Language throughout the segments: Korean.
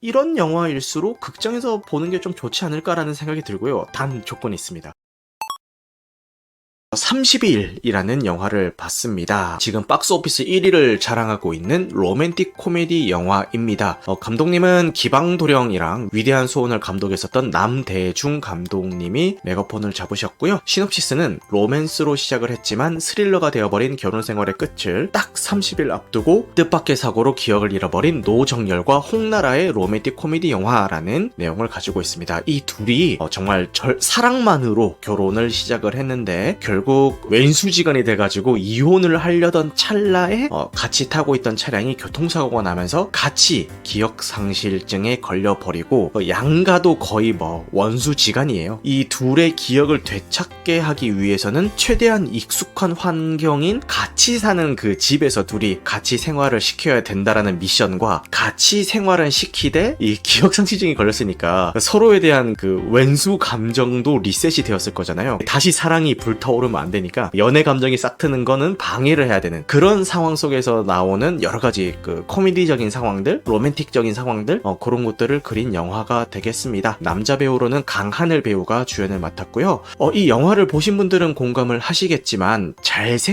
이런 영화일수록 극장에서 보는 게 좀 좋지 않을까라는 생각이 들고요. 단 조건이 있습니다. 30일이라는 영화를 봤습니다. 지금 박스오피스 1위를 자랑하고 있는 로맨틱 코미디 영화입니다. 감독님은 기방도령이랑 위대한 소원을 감독했었던 남대중 감독님이 메가폰을 잡으셨고요. 시놉시스는 로맨스로 시작을 했지만 스릴러가 되어버린 결혼 생활의 끝을 딱 30일 앞두고 뜻밖의 사고로 기억을 잃어버린 노정열과 홍나라의 로맨틱 코미디 영화라는 내용을 가지고 있습니다. 이 둘이 정말 사랑만으로 결혼을 시작을 했는데 결국 왼수지간이 돼가지고 이혼을 하려던 찰나에 같이 타고 있던 차량이 교통사고가 나면서 같이 기억상실증에 걸려버리고 양가도 거의 원수지간이에요. 이 둘의 기억을 되찾게 하기 위해서는 최대한 익숙한 환경인 같이 사는 그 집에서 둘이 같이 생활을 시켜야 된다라는 미션과 같이 생활은 시키되 이 기억상실증이 걸렸으니까 서로에 대한 그 왼수 감정도 리셋이 되었을 거잖아요. 다시 사랑이 불타오르면 안 되니까 연애 감정이 싹트는 거는 방해를 해야 되는 그런 상황 속에서 나오는 여러 가지 그 코미디적인 상황들, 로맨틱적인 상황들 그런 것들을 그린 영화가 되겠습니다. 남자 배우로는 강하늘 배우가 주연을 맡았고요. 이 영화를 보신 분들은 공감을 하시겠지만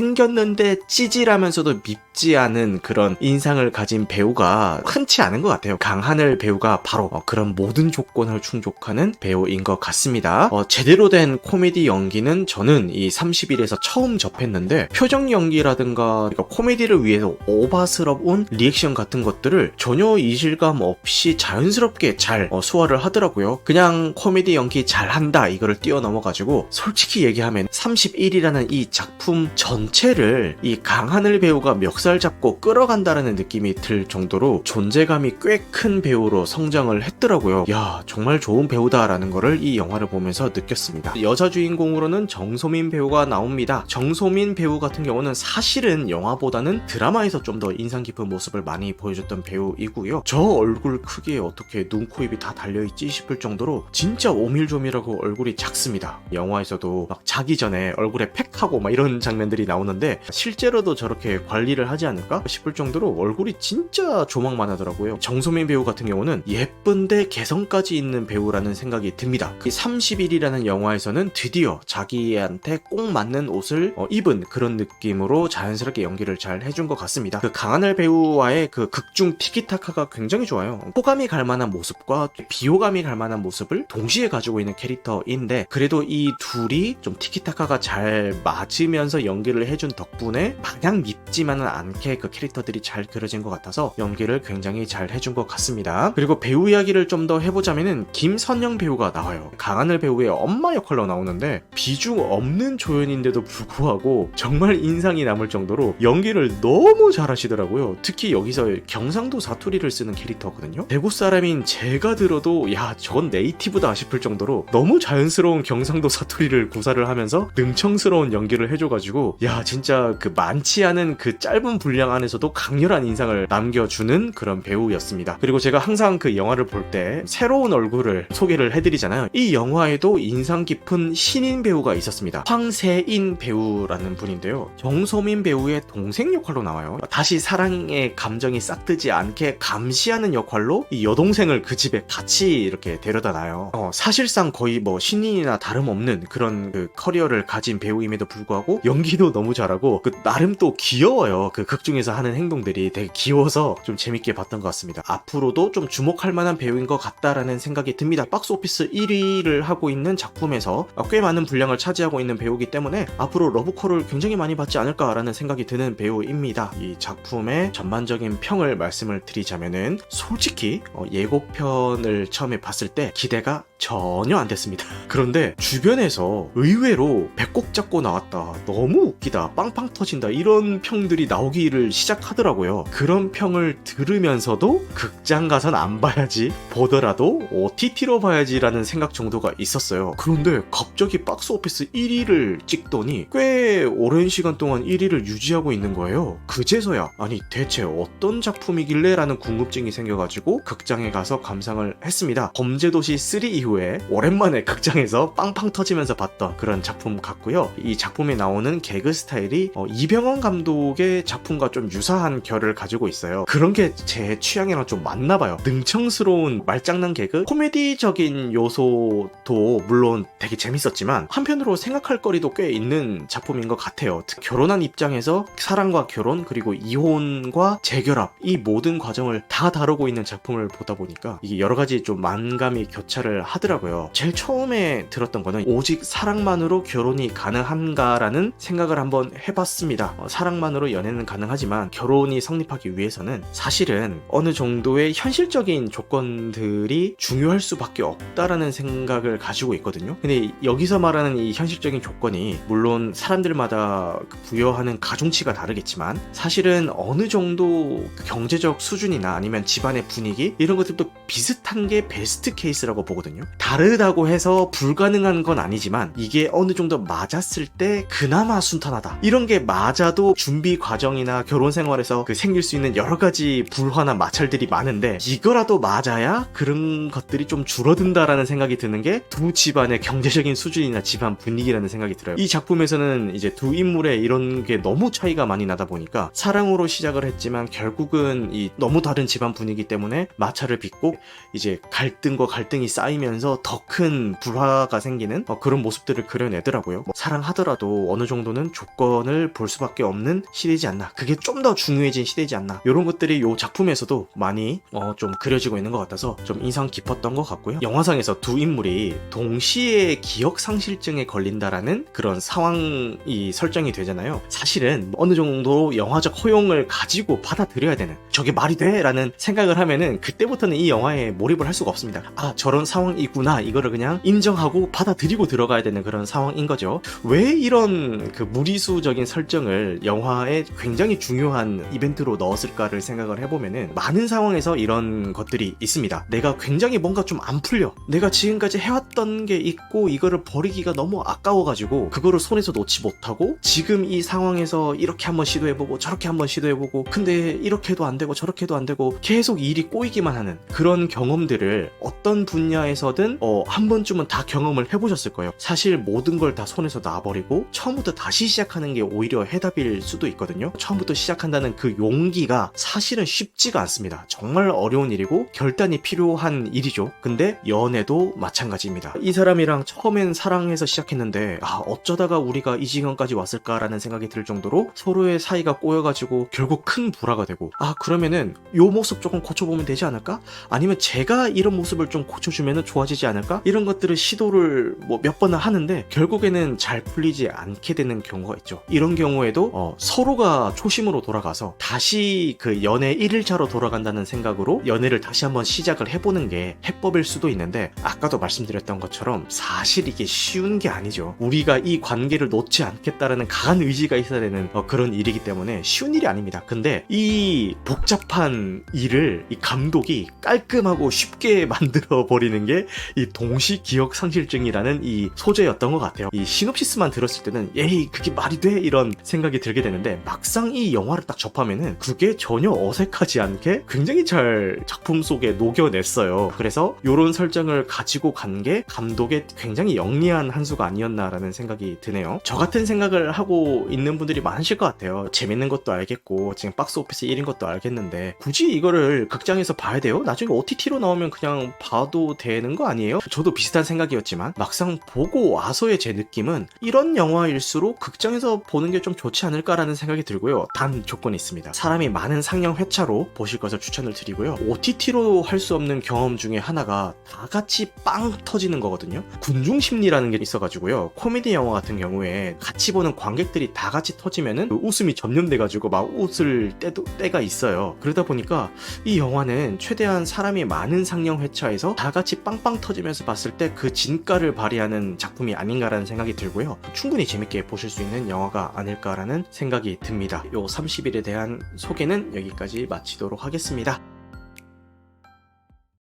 잘생겼는데 찌질하면서도 밉지 않은 그런 인상을 가진 배우가 흔치 않은 것 같아요. 강하늘 배우가 바로 그런 모든 조건을 충족하는 배우인 것 같습니다. 제대로 된 코미디 연기는 저는 이 30일에서 처음 접했는데 표정 연기라든가 코미디를 위해서 오바스러운 리액션 같은 것들을 전혀 이질감 없이 자연스럽게 잘 소화를 하더라고요. 그냥 코미디 연기 잘한다 이거를 뛰어넘어가지고 솔직히 얘기하면 31이라는 이 작품 전체를 이 강하늘 배우가 멱살 잡고 끌어간다라는 느낌이 들 정도로 존재감이 꽤 큰 배우로 성장을 했더라고요. 야, 정말 좋은 배우다라는 거를 이 영화를 보면서 느꼈습니다. 여자 주인공으로는 정소민 배우가 나옵니다. 정소민 배우 같은 경우는 사실은 영화보다는 드라마에서 좀 더 인상 깊은 모습을 많이 보여줬던 배우이고요. 저 얼굴 크기에 어떻게 눈, 코, 입이 다 달려있지 싶을 정도로 진짜 오밀조밀하고 얼굴이 작습니다. 영화에서도 막 자기 전에 얼굴에 팩하고 막 이런 장면들이 나오는데 실제로도 저렇게 관리를 하지 않을까 싶을 정도로 얼굴이 진짜 조망만 하더라고요. 정소민 배우 같은 경우는 예쁜데 개성까지 있는 배우라는 생각이 듭니다. 30일이라는 영화에서는 드디어 자기한테 꼭 맞는 옷을 입은 그런 느낌으로 자연스럽게 연기를 잘 해준 것 같습니다. 그 강하늘 배우와의 그 극중 티키타카가 굉장히 좋아요. 호감이 갈 만한 모습과 비호감이 갈 만한 모습을 동시에 가지고 있는 캐릭터인데 그래도 이 둘이 좀 티키타카가 잘 맞으면서 연기를 해준 덕분에 마냥 밉지만은 않게 그 캐릭터들이 잘 그려진 것 같아서 연기를 굉장히 잘 해준 것 같습니다. 그리고 배우 이야기를 좀 더 해보자면은 김선영 배우가 나와요. 강하늘 배우의 엄마 역할로 나오는데 비중 없는 조연인데도 불구하고 정말 인상이 남을 정도로 연기를 너무 잘하시더라고요. 특히 여기서 경상도 사투리를 쓰는 캐릭터거든요. 대구 사람인 제가 들어도 야, 저건 네이티브다 싶을 정도로 너무 자연스러운 경상도 사투리를 구사를 하면서 능청스러운 연기를 해줘가지고 야, 진짜 그 많지 않은 그 짧은 분량 안에서도 강렬한 인상을 남겨주는 그런 배우였습니다. 그리고 제가 항상 그 영화를 볼 때 새로운 얼굴을 소개를 해드리잖아요. 이 영화에도 인상 깊은 신인 배우가 있었습니다. 황세인 배우라는 분인데요. 정소민 배우의 동생 역할로 나와요. 다시 사랑의 감정이 싹트지 않게 감시하는 역할로 이 여동생을 그 집에 같이 이렇게 데려다 놔요. 사실상 거의 신인이나 다름없는 그런 그 커리어를 가진 배우임에도 불구하고 연기도 너무 잘하고 그 나름 또 귀여워요. 그 극중에서 하는 행동들이 되게 귀여워서 좀 재밌게 봤던 것 같습니다. 앞으로도 좀 주목할 만한 배우인 것 같다라는 생각이 듭니다. 박스오피스 1위를 하고 있는 작품에서 꽤 많은 분량을 차지하고 있는 배우이기 때문에 앞으로 러브콜을 굉장히 많이 받지 않을까라는 생각이 드는 배우입니다. 이 작품의 전반적인 평을 말씀을 드리자면은 솔직히 예고편을 처음에 봤을 때 기대가 전혀 안 됐습니다. 그런데 주변에서 의외로 배꼽 잡고 나왔다, 너무 웃기다, 빵빵 터진다 이런 평들이 나오기를 시작하더라고요. 그런 평을 들으면서도 극장 가선 안 봐야지, 보더라도 OTT로 봐야지라는 생각 정도가 있었어요. 그런데 갑자기 박스오피스 1위를 찍더니 꽤 오랜 시간 동안 1위를 유지하고 있는 거예요. 그제서야 아니 대체 어떤 작품이길래 라는 궁금증이 생겨가지고 극장에 가서 감상을 했습니다. 범죄도시 3 이후 이후에 오랜만에 극장에서 빵빵 터지면서 봤던 그런 작품 같고요. 이 작품에 나오는 개그 스타일이 이병헌 감독의 작품과 좀 유사한 결을 가지고 있어요. 그런 게 제 취향이랑 좀 맞나봐요. 능청스러운 말장난 개그, 코미디적인 요소도 물론 되게 재밌었지만 한편으로 생각할 거리도 꽤 있는 작품인 것 같아요. 결혼한 입장에서 사랑과 결혼 그리고 이혼과 재결합 이 모든 과정을 다 다루고 있는 작품을 보다 보니까 이게 여러 가지 좀 만감이 교차를 하더라고요. 제일 처음에 들었던 거는 오직 사랑만으로 결혼이 가능한가라는 생각을 한번 해봤습니다. 사랑만으로 연애는 가능하지만 결혼이 성립하기 위해서는 사실은 어느 정도의 현실적인 조건들이 중요할 수밖에 없다라는 생각을 가지고 있거든요. 근데 여기서 말하는 이 현실적인 조건이 물론 사람들마다 부여하는 가중치가 다르겠지만 사실은 어느 정도 경제적 수준이나 아니면 집안의 분위기 이런 것들도 비슷한 게 베스트 케이스라고 보거든요. 다르다고 해서 불가능한 건 아니지만 이게 어느 정도 맞았을 때 그나마 순탄하다. 이런 게 맞아도 준비 과정이나 결혼 생활에서 생길 수 있는 여러 가지 불화나 마찰들이 많은데 이거라도 맞아야 그런 것들이 좀 줄어든다라는 생각이 드는 게 두 집안의 경제적인 수준이나 집안 분위기라는 생각이 들어요. 이 작품에서는 이제 두 인물의 이런 게 너무 차이가 많이 나다 보니까 사랑으로 시작을 했지만 결국은 이 너무 다른 집안 분위기 때문에 마찰을 빚고 이제 갈등과 갈등이 쌓이면서 더 큰 불화가 생기는 그런 모습들을 그려내더라고요. 사랑하더라도 어느 정도는 조건을 볼 수밖에 없는 시대이지 않나. 그게 좀 더 중요해진 시대이지 않나. 이런 것들이 이 작품에서도 많이 좀 그려지고 있는 것 같아서 좀 인상 깊었던 것 같고요. 영화상에서 두 인물이 동시에 기억상실증에 걸린다라는 그런 상황이 설정이 되잖아요. 사실은 어느 정도 영화적 허용을 가지고 받아들여야 되는, 저게 말이 돼? 라는 생각을 하면은 그때부터는 이 영화에 몰입을 할 수가 없습니다. 아, 저런 상황이구나. 이거를 그냥 인정하고 받아들이고 들어가야 되는 그런 상황인 거죠. 왜 이런 무리수적인 설정을 영화에 굉장히 중요한 이벤트로 넣었을까를 생각을 해보면은 많은 상황에서 이런 것들이 있습니다. 내가 굉장히 뭔가 좀 안 풀려. 내가 지금까지 해왔던 게 있고 이거를 버리기가 너무 아까워가지고 그거를 손에서 놓지 못하고 지금 이 상황에서 이렇게 한번 시도해보고 저렇게 한번 시도해보고 근데 이렇게도 안 되고 저렇게도 안 되고 계속 일이 꼬이기만 하는 그런 경험들을 어떤 분야에서든 한 번쯤은 다 경험을 해보셨을 거예요. 사실 모든 걸 다 손에서 놔버리고 처음부터 다시 시작하는 게 오히려 해답일 수도 있거든요. 처음부터 시작한다는 그 용기가 사실은 쉽지가 않습니다. 정말 어려운 일이고 결단이 필요한 일이죠. 근데 연애도 마찬가지입니다. 이 사람이랑 처음엔 사랑해서 시작했는데 어쩌다가 우리가 이 지경까지 왔을까라는 생각이 들 정도로 서로의 사이가 꼬여가지고 결국 큰 불화가 되고 그러면은 요 모습 조금 고쳐보면 되지 않을까? 아니면 제가 이런 모습을 좀 고쳐주면 좋아지지 않을까? 이런 것들을 시도를 몇 번을 하는데 결국에는 잘 풀리지 않게 되는 경우가 있죠. 이런 경우에도 서로가 초심으로 돌아가서 다시 그 연애 1일차로 돌아간다는 생각으로 연애를 다시 한번 시작을 해보는 게 해법일 수도 있는데 아까도 말씀드렸던 것처럼 사실 이게 쉬운 게 아니죠. 우리가 이 관계를 놓지 않겠다라는 강한 의지가 있어야 되는 그런 일이기 때문에 쉬운 일이 아닙니다. 근데 이 복잡한 일을 이 감독이 깔끔하고 쉽게 만들어 버리는 게 이 동시 기억 상실증이라는 이 소재였던 것 같아요. 이 시놉시스만 들었을 때는 에이 그게 말이 돼? 이런 생각이 들게 되는데 막상 이 영화를 딱 접하면은 그게 전혀 어색하지 않게 굉장히 잘 작품 속에 녹여냈어요. 그래서 이런 설정을 가지고 간 게 감독의 굉장히 영리한 한 수가 아니었나라는 생각이 드네요. 저 같은 생각을 하고 있는 분들이 많으실 것 같아요. 재밌는 것도 알겠고 지금 박스 오피스 1인 것도 알겠는데 굳이 이거를 극장에서 봐야 돼요? 나중에 OTT로 나오면 그냥 봐도 되는 거 아니에요? 저도 비슷한 생각이었지만 막상 보고 와서의 제 느낌은 이런 영화일수록 극장에서 보는 게 좀 좋지 않을까라는 생각이 들고요. 단 조건이 있습니다. 사람이 많은 상영 회차로 보실 것을 추천을 드리고요. OTT로 할 수 없는 경험 중에 하나가 다 같이 빵 터지는 거거든요. 군중심리라는 게 있어가지고요. 코미디 영화 같은 경우에 같이 보는 관객들이 다 같이 터지면은 웃음이 점령돼가지고 막 웃을 때가 있어요. 그러다 보니까 이 영화는 최대한 사람이 많은 상영 회차에서 다 같이 빵빵 터지면서 봤을 때 그 진가를 발휘하는 작품이 아닌가라는 생각이 들고요. 충분히 재밌게 보실 수 있는 영화가 아닐까라는 생각이 듭니다. 요 30일에 대한 소개는 여기까지 마치도록 하겠습니다.